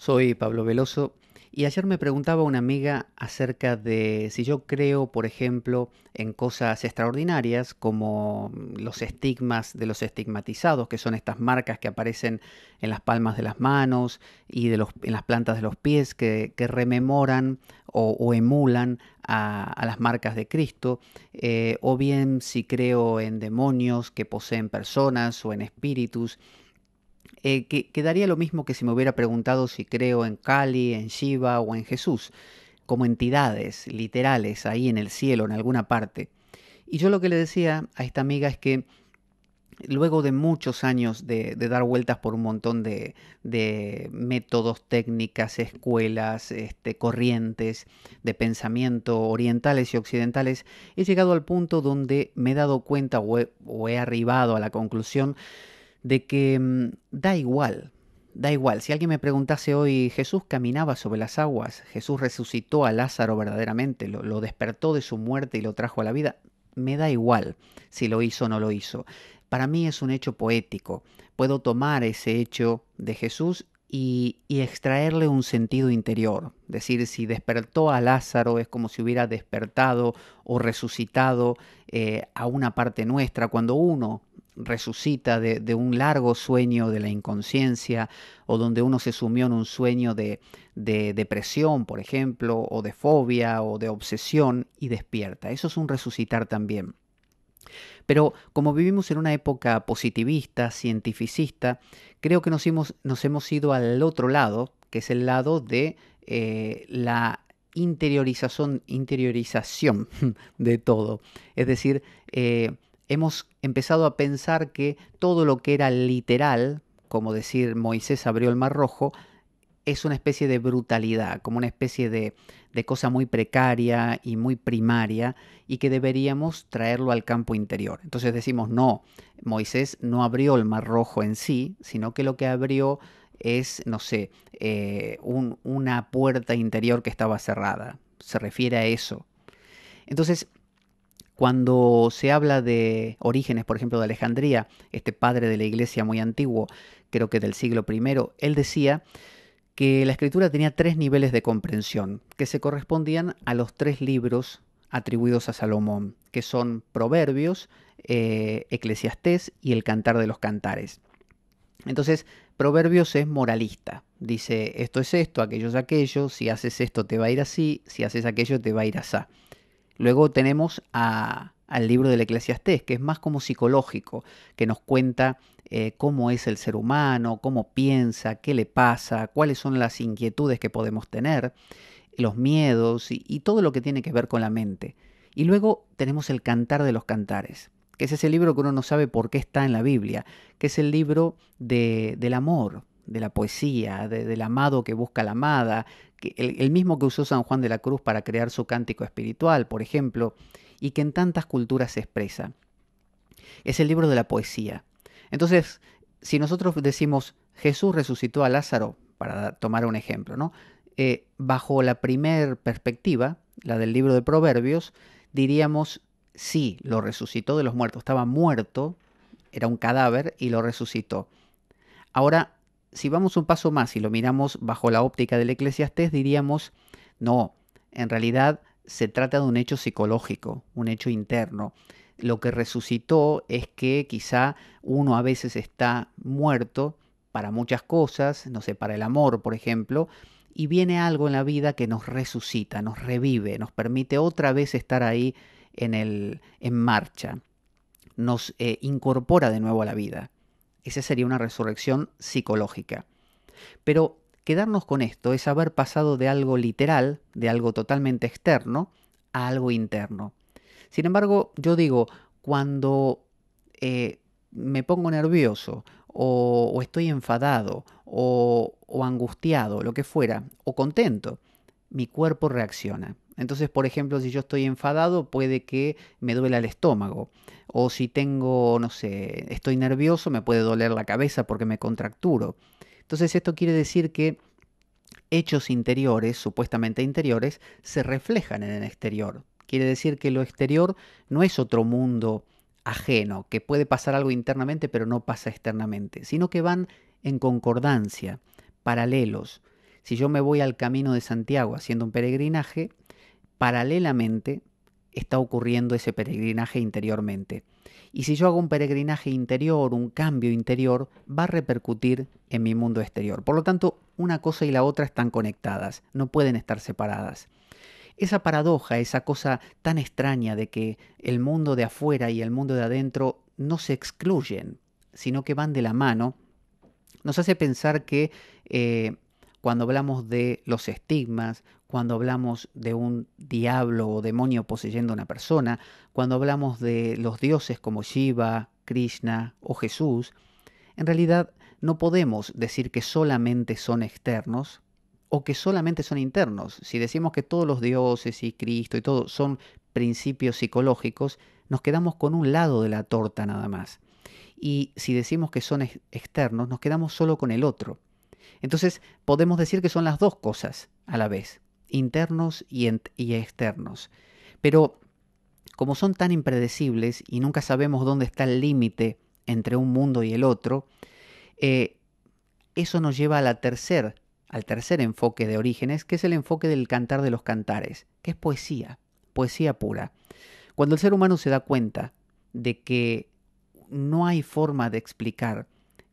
Soy Pablo Veloso y ayer me preguntaba una amiga acerca de si yo creo, por ejemplo, en cosas extraordinarias como los estigmas de los estigmatizados, que son estas marcas que aparecen en las palmas de las manos y en las plantas de los pies que rememoran o emulan a las marcas de Cristo, o bien si creo en demonios que poseen personas o en espíritus. Que daría lo mismo que si me hubiera preguntado si creo en Kali, en Shiva o en Jesús, como entidades literales ahí en el cielo, en alguna parte. Y yo lo que le decía a esta amiga es que luego de muchos años de dar vueltas por un montón de métodos, técnicas, escuelas, corrientes de pensamiento orientales y occidentales, he llegado al punto donde me he dado cuenta o he arribado a la conclusión de que da igual, da igual. Si alguien me preguntase hoy, ¿Jesús caminaba sobre las aguas? ¿Jesús resucitó a Lázaro verdaderamente? ¿Lo despertó de su muerte y lo trajo a la vida? Me da igual si lo hizo o no lo hizo. Para mí es un hecho poético. Puedo tomar ese hecho de Jesús y extraerle un sentido interior. Es decir, si despertó a Lázaro es como si hubiera despertado o resucitado a una parte nuestra. Cuando uno resucita de un largo sueño de la inconsciencia o donde uno se sumió en un sueño de depresión, por ejemplo, o de fobia o de obsesión y despierta. Eso es un resucitar también. Pero como vivimos en una época positivista, cientificista, creo que nos hemos ido al otro lado, que es el lado de la interiorización de todo. Es decir, hemos empezado a pensar que todo lo que era literal, como decir Moisés abrió el Mar Rojo, es una especie de brutalidad, como una especie de cosa muy precaria y muy primaria y que deberíamos traerlo al campo interior. Entonces decimos, no, Moisés no abrió el Mar Rojo en sí, sino que lo que abrió es, no sé, una puerta interior que estaba cerrada. Se refiere a eso. Entonces, cuando se habla de Orígenes, por ejemplo, de Alejandría, este padre de la iglesia muy antiguo, creo que del siglo I, él decía que la escritura tenía tres niveles de comprensión, que se correspondían a los tres libros atribuidos a Salomón, que son Proverbios, Eclesiastés y el Cantar de los Cantares. Entonces, Proverbios es moralista. Dice, esto es esto, aquello es aquello, si haces esto te va a ir así, si haces aquello te va a ir así. Luego tenemos al libro del Eclesiastés, que es más como psicológico, que nos cuenta cómo es el ser humano, cómo piensa, qué le pasa, cuáles son las inquietudes que podemos tener, los miedos y todo lo que tiene que ver con la mente. Y luego tenemos el Cantar de los Cantares, que es ese libro que uno no sabe por qué está en la Biblia, que es el libro del amor, de la poesía, del amado que busca a la amada, que el mismo que usó San Juan de la Cruz para crear su cántico espiritual, por ejemplo, y que en tantas culturas se expresa. Es el libro de la poesía. Entonces, si nosotros decimos Jesús resucitó a Lázaro, para tomar un ejemplo, ¿no? Bajo la primer perspectiva, la del libro de Proverbios, diríamos sí, lo resucitó de los muertos. Estaba muerto, era un cadáver y lo resucitó. Ahora, si vamos un paso más y lo miramos bajo la óptica del Eclesiastés, diríamos, no, en realidad se trata de un hecho psicológico, un hecho interno. Lo que resucitó es que quizá uno a veces está muerto para muchas cosas, no sé, para el amor, por ejemplo, y viene algo en la vida que nos resucita, nos revive, nos permite otra vez estar ahí en marcha, nos incorpora de nuevo a la vida. Esa sería una resurrección psicológica. Pero quedarnos con esto es haber pasado de algo literal, de algo totalmente externo, a algo interno. Sin embargo, yo digo, cuando me pongo nervioso o estoy enfadado o angustiado, lo que fuera, o contento, mi cuerpo reacciona. Entonces, por ejemplo, si yo estoy enfadado, puede que me duela el estómago. O si tengo, no sé, estoy nervioso, me puede doler la cabeza porque me contracturo. Entonces, esto quiere decir que hechos interiores, supuestamente interiores, se reflejan en el exterior. Quiere decir que lo exterior no es otro mundo ajeno, que puede pasar algo internamente pero no pasa externamente, sino que van en concordancia, paralelos. Si yo me voy al Camino de Santiago haciendo un peregrinaje, paralelamente está ocurriendo ese peregrinaje interiormente. Y si yo hago un peregrinaje interior, un cambio interior, va a repercutir en mi mundo exterior. Por lo tanto, una cosa y la otra están conectadas, no pueden estar separadas. Esa paradoja, esa cosa tan extraña de que el mundo de afuera y el mundo de adentro no se excluyen, sino que van de la mano, nos hace pensar que cuando hablamos de los estigmas, cuando hablamos de un diablo o demonio poseyendo a una persona, cuando hablamos de los dioses como Shiva, Krishna o Jesús, en realidad no podemos decir que solamente son externos o que solamente son internos. Si decimos que todos los dioses y Cristo y todo son principios psicológicos, nos quedamos con un lado de la torta nada más. Y si decimos que son externos, nos quedamos solo con el otro. Entonces podemos decir que son las dos cosas a la vez, internos y externos. Pero como son tan impredecibles y nunca sabemos dónde está el límite entre un mundo y el otro, eso nos lleva a al tercer enfoque de Orígenes, que es el enfoque del Cantar de los Cantares, que es poesía, poesía pura. Cuando el ser humano se da cuenta de que no hay forma de explicar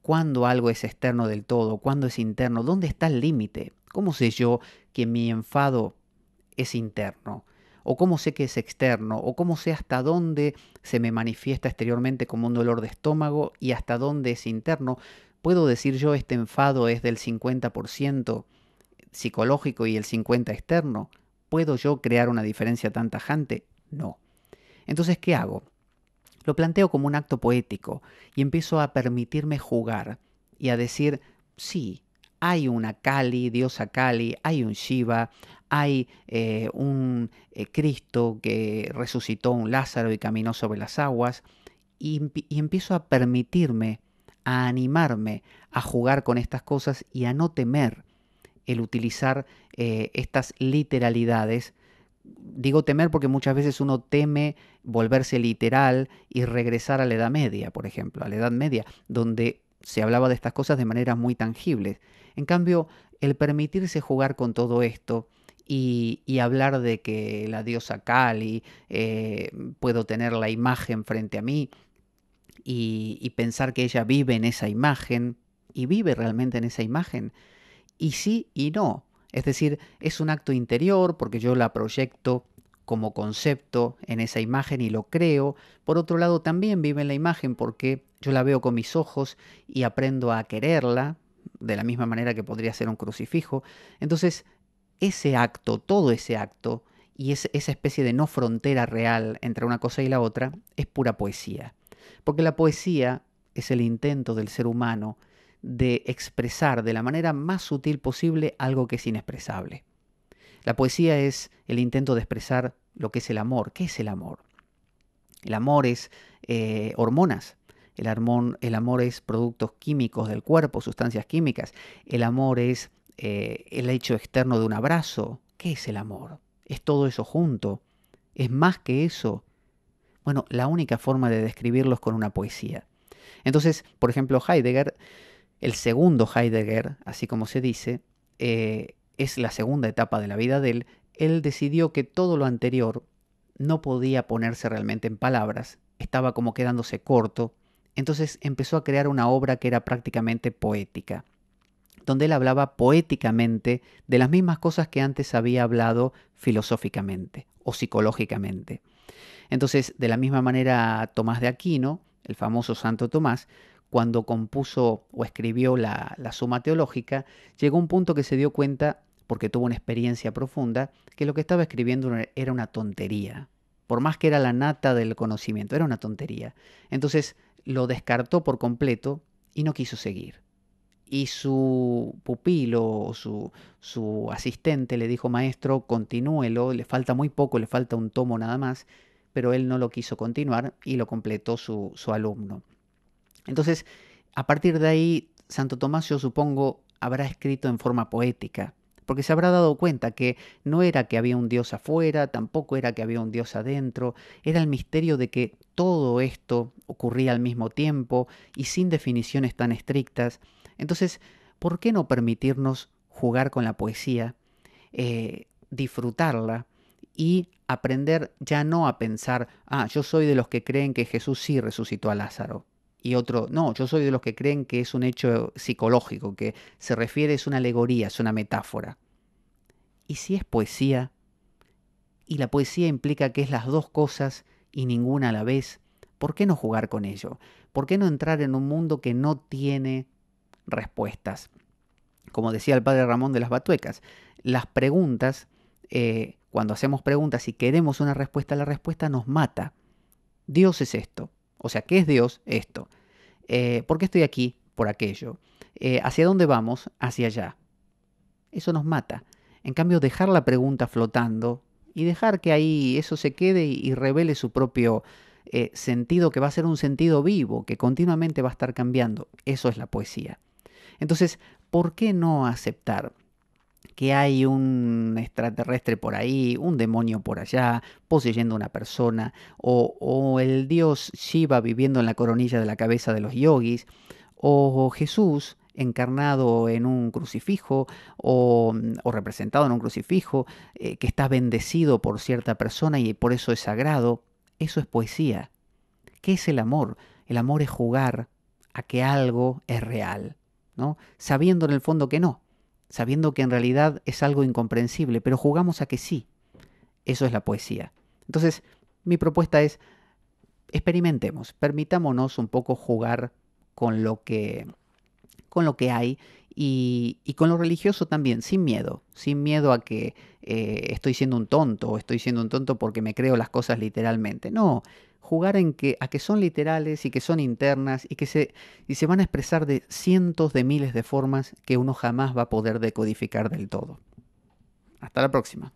cuándo algo es externo del todo, cuándo es interno, dónde está el límite, ¿cómo sé yo que mi enfado es interno? ¿O cómo sé que es externo? ¿O cómo sé hasta dónde se me manifiesta exteriormente como un dolor de estómago y hasta dónde es interno? ¿Puedo decir yo este enfado es del 50% psicológico y el 50% externo? ¿Puedo yo crear una diferencia tan tajante? No. Entonces, ¿qué hago? Lo planteo como un acto poético y empiezo a permitirme jugar y a decir, sí, hay una Kali, diosa Kali, hay un Shiva, hay un Cristo que resucitó un Lázaro y caminó sobre las aguas, y empiezo a permitirme, a animarme a jugar con estas cosas y a no temer el utilizar estas literalidades. Digo temer porque muchas veces uno teme volverse literal y regresar a la Edad Media, por ejemplo, a la Edad Media, donde se hablaba de estas cosas de manera muy tangibles. En cambio, el permitirse jugar con todo esto y hablar de que la diosa Kali, puedo tener la imagen frente a mí y pensar que ella vive en esa imagen y vive realmente en esa imagen, y sí y no. Es decir, es un acto interior porque yo la proyecto como concepto en esa imagen y lo creo. Por otro lado, también vive en la imagen porque yo la veo con mis ojos y aprendo a quererla, de la misma manera que podría ser un crucifijo. Entonces, ese acto, todo ese acto, y esa especie de no frontera real entre una cosa y la otra, es pura poesía. Porque la poesía es el intento del ser humano de expresar de la manera más sutil posible algo que es inexpresable. La poesía es el intento de expresar lo que es el amor. ¿Qué es el amor? El amor es hormonas. El amor es productos químicos del cuerpo, sustancias químicas. El amor es el hecho externo de un abrazo. ¿Qué es el amor? Es todo eso junto. Es más que eso. Bueno, la única forma de describirlo es con una poesía. Entonces, por ejemplo, Heidegger, el segundo Heidegger, así como se dice, es la segunda etapa de la vida de él. Él decidió que todo lo anterior no podía ponerse realmente en palabras, estaba como quedándose corto, entonces empezó a crear una obra que era prácticamente poética, donde él hablaba poéticamente de las mismas cosas que antes había hablado filosóficamente o psicológicamente. Entonces, de la misma manera, Tomás de Aquino, el famoso Santo Tomás, cuando compuso o escribió la Suma Teológica, llegó a un punto que se dio cuenta, porque tuvo una experiencia profunda, que lo que estaba escribiendo era una tontería. Por más que era la nata del conocimiento, era una tontería. Entonces lo descartó por completo y no quiso seguir. Y su pupilo o su asistente le dijo, maestro, continúelo, le falta muy poco, le falta un tomo nada más, pero él no lo quiso continuar y lo completó su alumno. Entonces, a partir de ahí, Santo Tomás, yo supongo, habrá escrito en forma poética, porque se habrá dado cuenta que no era que había un Dios afuera, tampoco era que había un Dios adentro, era el misterio de que todo esto ocurría al mismo tiempo y sin definiciones tan estrictas. Entonces, ¿por qué no permitirnos jugar con la poesía, disfrutarla y aprender ya no a pensar, yo soy de los que creen que Jesús sí resucitó a Lázaro. Y otro, no, yo soy de los que creen que es un hecho psicológico, que se refiere, es una alegoría, es una metáfora. Y si es poesía, y la poesía implica que es las dos cosas y ninguna a la vez, ¿por qué no jugar con ello? ¿Por qué no entrar en un mundo que no tiene respuestas? Como decía el padre Ramón de las Batuecas, las preguntas, cuando hacemos preguntas y queremos una respuesta, la respuesta nos mata. Dios es esto. O sea, ¿qué es Dios? Esto. ¿Por qué estoy aquí? Por aquello. ¿Hacia dónde vamos? Hacia allá. Eso nos mata. En cambio, dejar la pregunta flotando y dejar que ahí eso se quede y revele su propio sentido, que va a ser un sentido vivo, que continuamente va a estar cambiando. Eso es la poesía. Entonces, ¿por qué no aceptar que hay un extraterrestre por ahí, un demonio por allá, poseyendo a una persona, o el dios Shiva viviendo en la coronilla de la cabeza de los yogis, o Jesús encarnado en un crucifijo o representado en un crucifijo, que está bendecido por cierta persona y por eso es sagrado? Eso es poesía. ¿Qué es el amor? El amor es jugar a que algo es real, ¿no? Sabiendo en el fondo que no, sabiendo que en realidad es algo incomprensible, pero jugamos a que sí. Eso es la poesía. Entonces, mi propuesta es, experimentemos, permitámonos un poco jugar con lo que, hay y con lo religioso también, sin miedo a que estoy siendo un tonto o estoy siendo un tonto porque me creo las cosas literalmente. No, jugar a que son literales y que son internas y se van a expresar de cientos de miles de formas que uno jamás va a poder decodificar del todo. Hasta la próxima.